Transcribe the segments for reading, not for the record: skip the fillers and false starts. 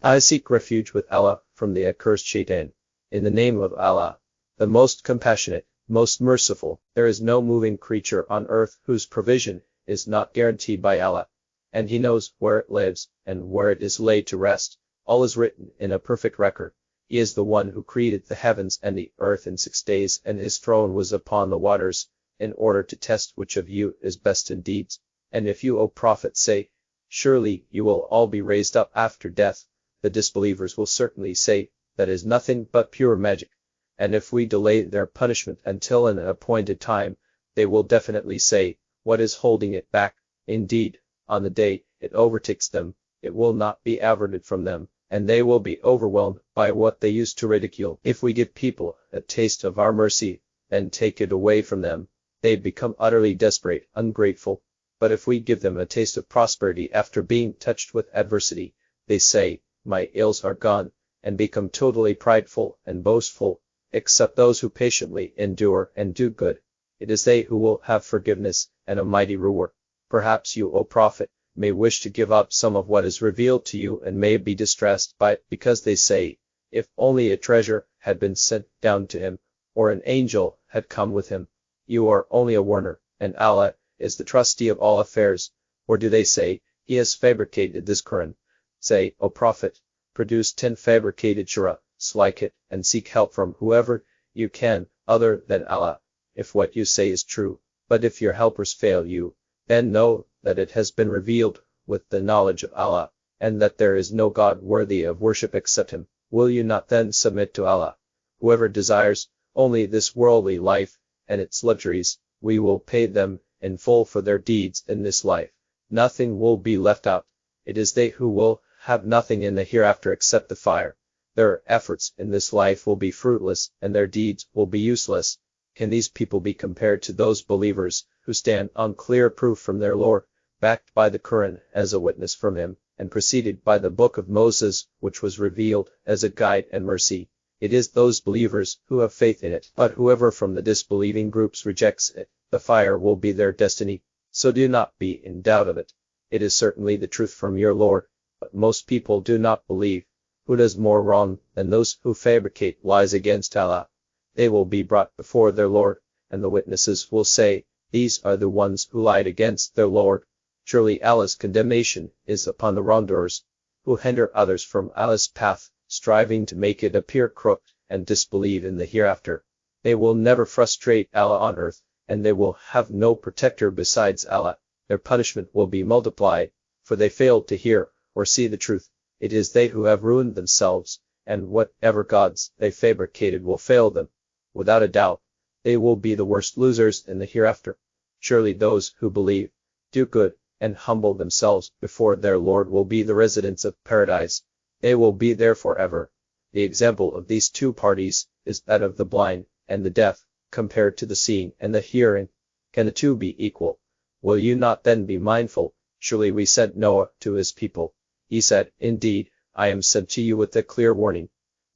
I seek refuge with Allah from the accursed shaitan. In the name of Allah, the most compassionate, most merciful. There is no moving creature on earth whose provision is not guaranteed by Allah, and He knows where it lives and where it is laid to rest. All is written in a perfect record. He is the one who created the heavens and the earth in 6 days, and His throne was upon the waters, in order to test which of you is best in deeds. And if you, O Prophet, say, surely you will all be raised up after death, the disbelievers will certainly say, that is nothing but pure magic. And if we delay their punishment until an appointed time, they will definitely say, what is holding it back? Indeed, on the day it overtakes them, it will not be averted from them, and they will be overwhelmed by what they used to ridicule. If we give people a taste of our mercy, and take it away from them, they become utterly desperate, ungrateful. But if we give them a taste of prosperity after being touched with adversity, they say, my ills are gone, and become totally prideful and boastful, except those who patiently endure and do good. It is they who will have forgiveness and a mighty reward. Perhaps you, O Prophet, may wish to give up some of what is revealed to you and may be distressed by it, because they say, if only a treasure had been sent down to him, or an angel had come with him. You are only a warner, and Allah is the trustee of all affairs. Or do they say, He has fabricated this Quran? Say, O Prophet, produce 10 fabricated surahs like it, and seek help from whoever you can, other than Allah, if what you say is true. But if your helpers fail you, then know that it has been revealed with the knowledge of Allah, and that there is no God worthy of worship except Him. Will you not then submit to Allah? Whoever desires only this worldly life and its luxuries, we will pay them in full for their deeds in this life. Nothing will be left out. It is they who will have nothing in the hereafter except the fire. Their efforts in this life will be fruitless, and their deeds will be useless. Can these people be compared to those believers who stand on clear proof from their Lord, backed by the Quran as a witness from Him, and preceded by the book of Moses, which was revealed as a guide and mercy? It is those believers who have faith in it. But whoever from the disbelieving groups rejects it, the fire will be their destiny. So do not be in doubt of it. It is certainly the truth from your Lord, but most people do not believe. Who does more wrong than those who fabricate lies against Allah? They will be brought before their Lord, and the witnesses will say, these are the ones who lied against their Lord. Surely Allah's condemnation is upon the wrongdoers, who hinder others from Allah's path, striving to make it appear crooked, and disbelieve in the hereafter. They will never frustrate Allah on earth, and they will have no protector besides Allah. Their punishment will be multiplied, for they failed to hear or see the truth. It is they who have ruined themselves, and whatever gods they fabricated will fail them. Without a doubt, they will be the worst losers in the hereafter. Surely those who believe, do good, and humble themselves before their Lord will be the residents of paradise. They will be there forever. The example of these two parties is that of the blind and the deaf, compared to the seeing and the hearing. Can the two be equal? Will you not then be mindful? Surely we sent Noah to his people. He said, indeed, I am sent to you with a clear warning,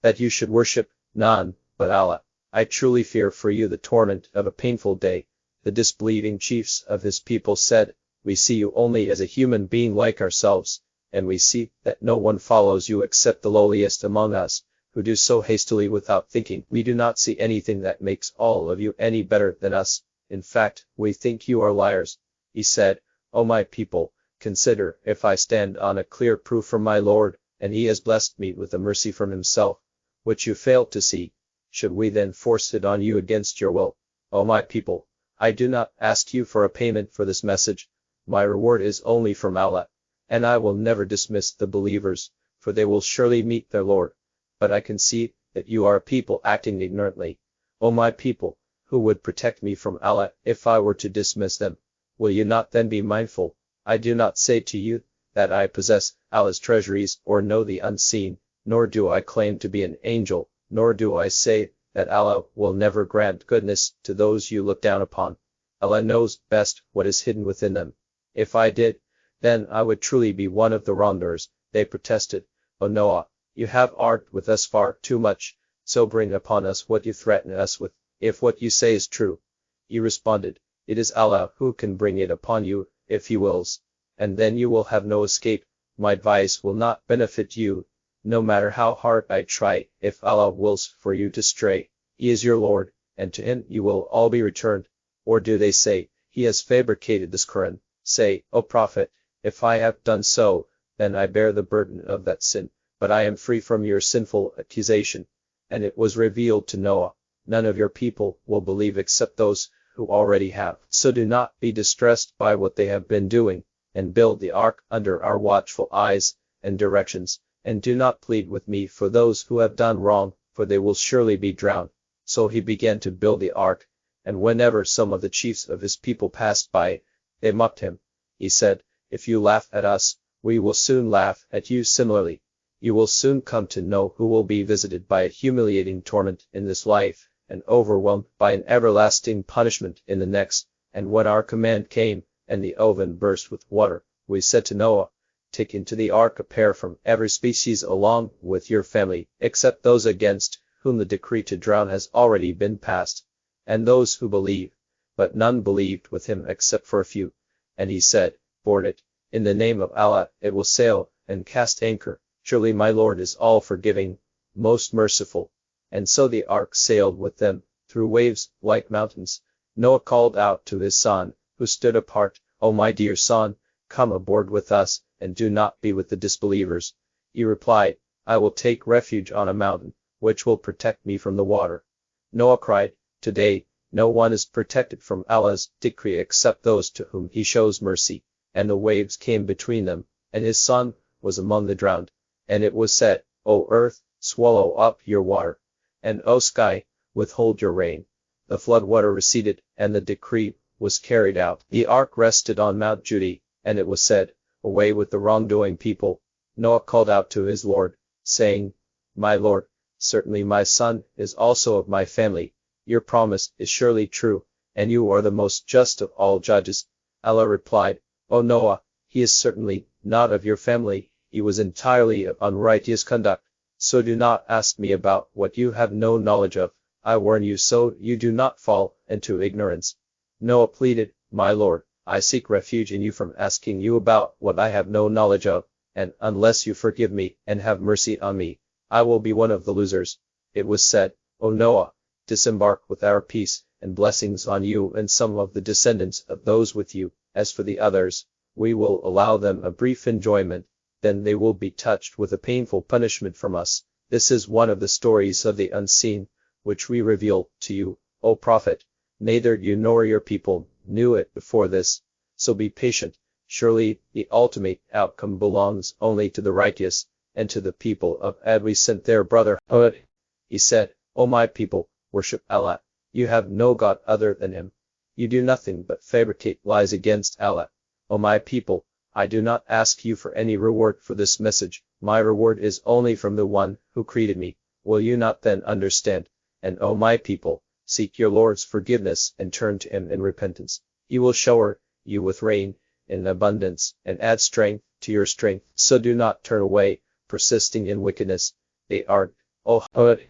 that you should worship none but Allah. I truly fear for you the torment of a painful day. The disbelieving chiefs of his people said, we see you only as a human being like ourselves, and we see that no one follows you except the lowliest among us, who do so hastily without thinking. We do not see anything that makes all of you any better than us. In fact, we think you are liars. He said, O my people, consider, if I stand on a clear proof from my Lord, and He has blessed me with a mercy from Himself, which you failed to see, should we then force it on you against your will? O my people, I do not ask you for a payment for this message. My reward is only from Allah, and I will never dismiss the believers, for they will surely meet their Lord. But I can see that you are a people acting ignorantly. O my people, who would protect me from Allah if I were to dismiss them? Will you not then be mindful? I do not say to you that I possess Allah's treasuries or know the unseen, nor do I claim to be an angel, nor do I say that Allah will never grant goodness to those you look down upon. Allah knows best what is hidden within them. If I did, then I would truly be one of the wrongdoers. They protested, O Noah, you have argued with us far too much, so bring upon us what you threaten us with, if what you say is true. He responded, it is Allah who can bring it upon you, if He wills, and then you will have no escape. My advice will not benefit you, No matter how hard I try, if Allah wills for you to stray, He is your Lord, and to Him you will all be returned. Or do they say, He has fabricated this Quran? Say, O Prophet, if I have done so, then I bear the burden of that sin, but I am free from your sinful accusation. And it was revealed to Noah, none of your people will believe except those who already have. So do not be distressed by what they have been doing, and build the ark under our watchful eyes and directions, and do not plead with me for those who have done wrong, for they will surely be drowned. So he began to build the ark, and whenever some of the chiefs of his people passed by, they mocked him. He said, If you laugh at us, we will soon laugh at you similarly. You will soon come to know who will be visited by a humiliating torment in this life, and overwhelmed by an everlasting punishment in the next. And when our command came, and the oven burst with water, we said to Noah, Take into the ark a pair from every species along with your family, except those against whom the decree to drown has already been passed, and those who believe. But none believed with him except for a few. And he said, Board it, in the name of Allah it will sail, and cast anchor. Surely my Lord is all forgiving, most merciful. And so the ark sailed with them, through waves like mountains. Noah called out to his son, who stood apart, O my dear son, come aboard with us, and do not be with the disbelievers. He replied, I will take refuge on a mountain, which will protect me from the water. Noah cried, Today, no one is protected from Allah's decree except those to whom He shows mercy. And the waves came between them, and his son was among the drowned. And it was said, O earth, swallow up your water, and O sky, withhold your rain. The flood water receded, and the decree was carried out. The ark rested on Mount Judy, and it was said, Away with the wrongdoing people. Noah called out to his Lord, saying, My Lord, certainly my son is also of my family. Your promise is surely true, and you are the most just of all judges. Allah replied, O Noah, he is certainly not of your family. He was entirely of unrighteous conduct. So do not ask me about what you have no knowledge of. I warn you so you do not fall into ignorance. Noah pleaded, My Lord, I seek refuge in you from asking you about what I have no knowledge of, and unless you forgive me and have mercy on me, I will be one of the losers. It was said, O Noah, disembark with our peace and blessings on you and some of the descendants of those with you. As for the others, we will allow them a brief enjoyment, then they will be touched with a painful punishment from us. This is one of the stories of the unseen, which we reveal to you, O Prophet. Neither you nor your people knew it before this, so be patient. Surely the ultimate outcome belongs only to the righteous, and to the people of Ad we sent their brother Hud. He said, O my people, worship Allah. You have no God other than Him. You do nothing but fabricate lies against Allah. O my people, I do not ask you for any reward for this message. My reward is only from the one who created me. Will you not then understand? And O my people, seek your Lord's forgiveness and turn to Him in repentance. He will shower you with rain in abundance and add strength to your strength. So do not turn away, persisting in wickedness. They are, O Hud,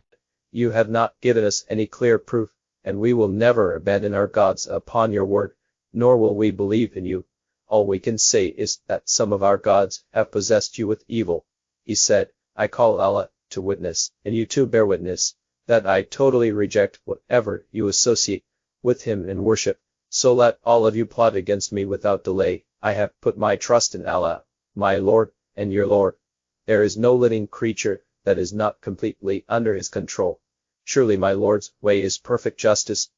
you have not given us any clear proof, and we will never abandon our gods upon your word, nor will we believe in you. All we can say is that some of our gods have possessed you with evil. He said, I call Allah to witness, and you too bear witness, that I totally reject whatever you associate with Him in worship. So let all of you plot against me without delay. I have put my trust in Allah, my Lord, and your Lord. There is no living creature that is not completely under His control. Surely my Lord's way is perfect justice.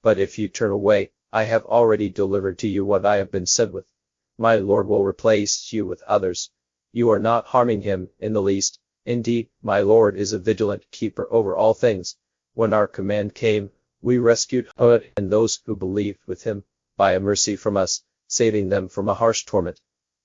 But if you turn away, I have already delivered to you what I have been sent with. My Lord will replace you with others. You are not harming Him in the least. Indeed, my Lord is a vigilant keeper over all things. When our command came, we rescued Hud and those who believed with him, by a mercy from us, saving them from a harsh torment.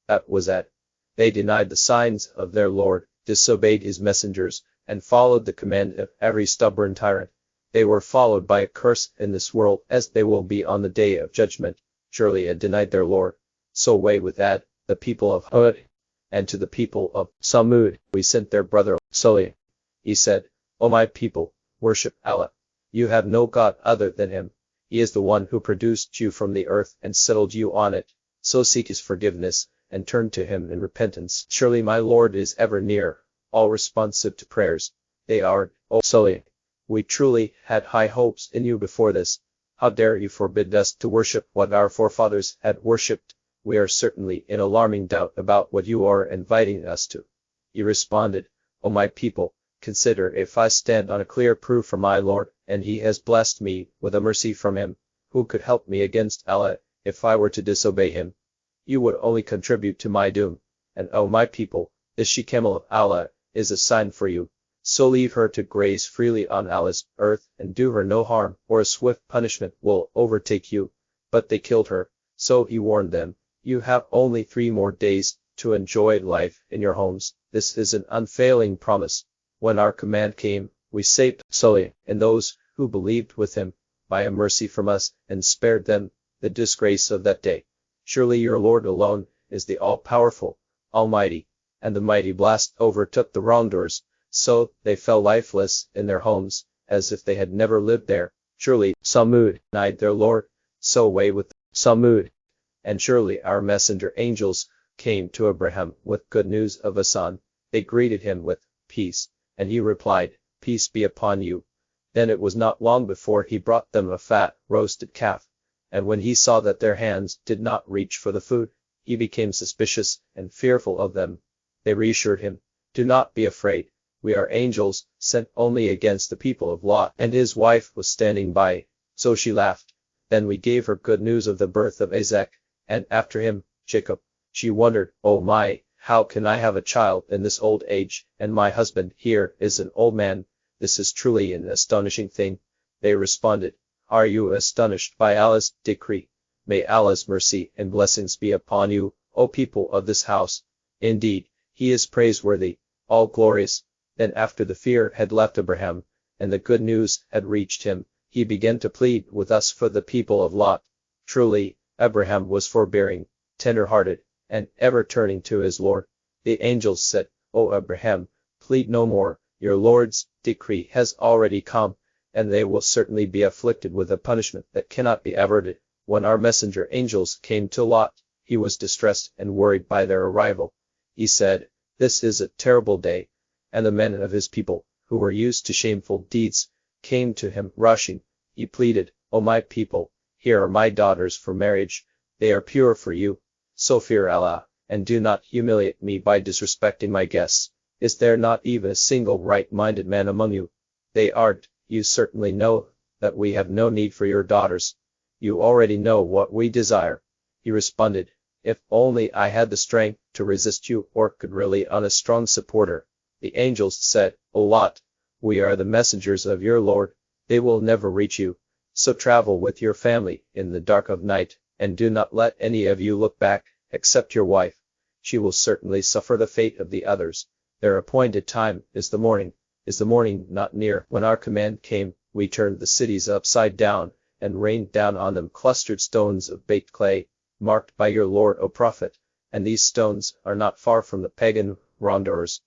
That was it. They denied the signs of their Lord, disobeyed His messengers, and followed the command of every stubborn tyrant. They were followed by a curse in this world, as they will be on the day of judgment. Surely it denied their Lord. So away with that, the people of Hud. And to the people of Samud, we sent their brother Salih. He said, O my people, worship Allah. You have no God other than Him. He is the one who produced you from the earth and settled you on it. So seek His forgiveness, and turn to Him in repentance. Surely my Lord is ever near, all responsive to prayers. They are, O Sully, we truly had high hopes in you before this. How dare you forbid us to worship what our forefathers had worshipped? We are certainly in alarming doubt about what you are inviting us to. He responded, O my people, consider if I stand on a clear proof from my Lord, and he has blessed me with a mercy from him. Who could help me against Allah if I were to disobey him? You would only contribute to my doom. And O my people, this she-camel of Allah is a sign for you. So leave her to graze freely on Allah's earth and do her no harm, or a swift punishment will overtake you. But they killed her. So he warned them, you have only 3 more days to enjoy life in your homes. This is an unfailing promise. When our command came, we saved Sully and those who believed with him by a mercy from us and spared them the disgrace of that day. Surely your Lord alone is the all-powerful, almighty. And the mighty blast overtook the wrongdoers, so they fell lifeless in their homes, as if they had never lived there. Surely Samud denied their Lord, so away with Samud. And surely our messenger angels came to Abraham with good news of a son. They greeted him with peace, and he replied, peace be upon you. Then it was not long before he brought them a fat, roasted calf. And when he saw that their hands did not reach for the food, he became suspicious and fearful of them. They reassured him, do not be afraid. We are angels, sent only against the people of Lot. And his wife was standing by, so she laughed. Then we gave her good news of the birth of Isaac, and after him, Jacob. She wondered, oh my, how can I have a child in this old age, and my husband here is an old man? This is truly an astonishing thing. They responded, are you astonished by Allah's decree? May Allah's mercy and blessings be upon you, O people of this house. Indeed, he is praiseworthy, all glorious. Then after the fear had left Abraham, and the good news had reached him, he began to plead with us for the people of Lot. Truly, Abraham was forbearing, tender-hearted, and ever turning to his Lord. The angels said, O Abraham, plead no more, your Lord's decree has already come, and they will certainly be afflicted with a punishment that cannot be averted. When our messenger angels came to Lot, he was distressed and worried by their arrival. He said, this is a terrible day. And the men of his people, who were used to shameful deeds, came to him rushing. He pleaded, O my people, here are my daughters for marriage. They are pure for you. So fear Allah, and do not humiliate me by disrespecting my guests. Is there not even a single right-minded man among you? They aren't. You certainly know that we have no need for your daughters. You already know what we desire. He responded, if only I had the strength to resist you or could rely on a strong supporter. The angels said, O Lot, we are the messengers of your Lord. They will never reach you. So travel with your family in the dark of night, and do not let any of you look back, except your wife. She will certainly suffer the fate of the others. Their appointed time is the morning. Is the morning not near? When our command came, we turned the cities upside down, and rained down on them clustered stones of baked clay, marked by your Lord, O Prophet. And these stones are not far from the pagan wrongdoers.